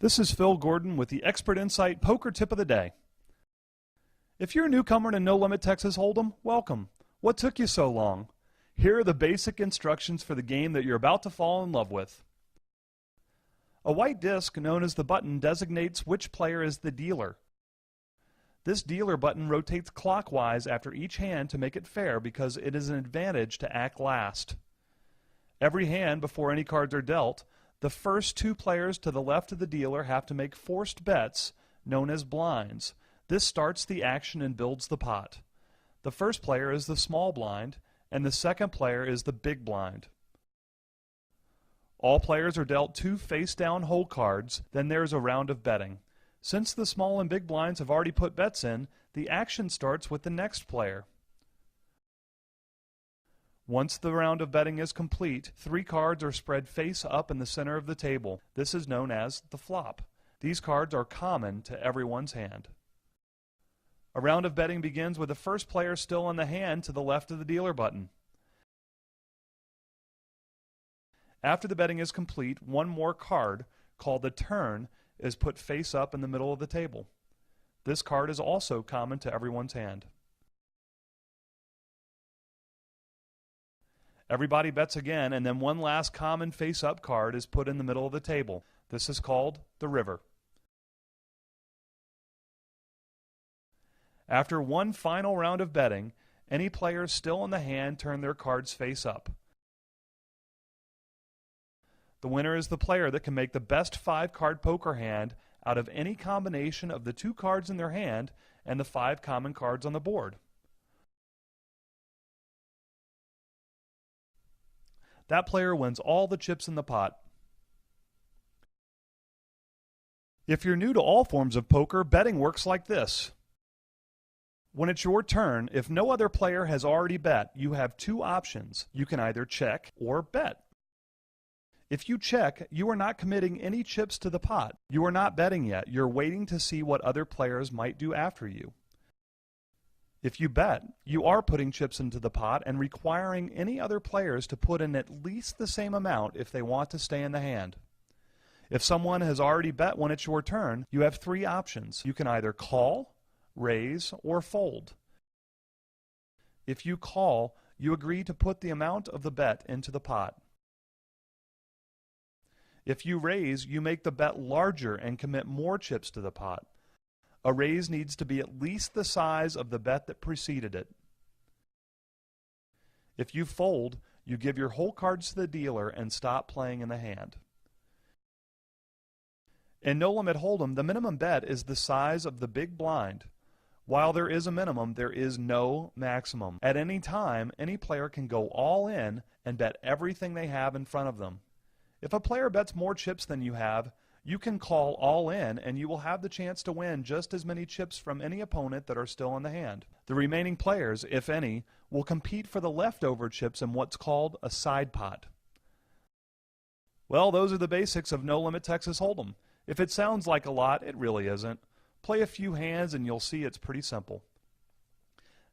This is Phil Gordon with the Expert Insight Poker Tip of the Day. If you're a newcomer to No Limit Texas Hold'em, welcome. What took you so long? Here are the basic instructions for the game that you're about to fall in love with. A white disc known as the button designates which player is the dealer. This dealer button rotates clockwise after each hand to make it fair because it is an advantage to act last. Every hand before any cards are dealt, the first two players to the left of the dealer have to make forced bets, known as blinds. This starts the action and builds the pot. The first player is the small blind, and the second player is the big blind. All players are dealt two face-down hole cards, then there's a round of betting. Since the small and big blinds have already put bets in, the action starts with the next player. Once the round of betting is complete, three cards are spread face up in the center of the table. This is known as the flop. These cards are common to everyone's hand. A round of betting begins with the first player still in the hand to the left of the dealer button. After the betting is complete, one more card, called the turn, is put face up in the middle of the table. This card is also common to everyone's hand. Everybody bets again, and then one last common face-up card is put in the middle of the table. This is called the river. After one final round of betting, any players still in the hand turn their cards face up. The winner is the player that can make the best five-card poker hand out of any combination of the two cards in their hand and the five common cards on the board. That player wins all the chips in the pot. If you're new to all forms of poker, betting works like this. When it's your turn, if no other player has already bet, you have two options. You can either check or bet. If you check, you are not committing any chips to the pot. You are not betting yet. You're waiting to see what other players might do after you. If you bet, you are putting chips into the pot and requiring any other players to put in at least the same amount if they want to stay in the hand. If someone has already bet when it's your turn, you have three options. You can either call, raise, or fold. If you call, you agree to put the amount of the bet into the pot. If you raise, you make the bet larger and commit more chips to the pot. A raise needs to be at least the size of the bet that preceded it. If you fold, you give your whole cards to the dealer and stop playing in the hand. In No Limit Hold'em, the minimum bet is the size of the big blind. While there is a minimum, there is no maximum. At any time, any player can go all in and bet everything they have in front of them. If a player bets more chips than you have, you can call all in and you will have the chance to win just as many chips from any opponent that are still in the hand. The remaining players, if any, will compete for the leftover chips in what's called a side pot. Well, those are the basics of No Limit Texas Hold'em. If it sounds like a lot, it really isn't. Play a few hands and you'll see it's pretty simple.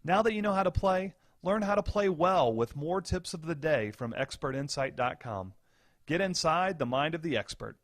Now that you know how to play, learn how to play well with more tips of the day from expertinsight.com. Get inside the mind of the expert.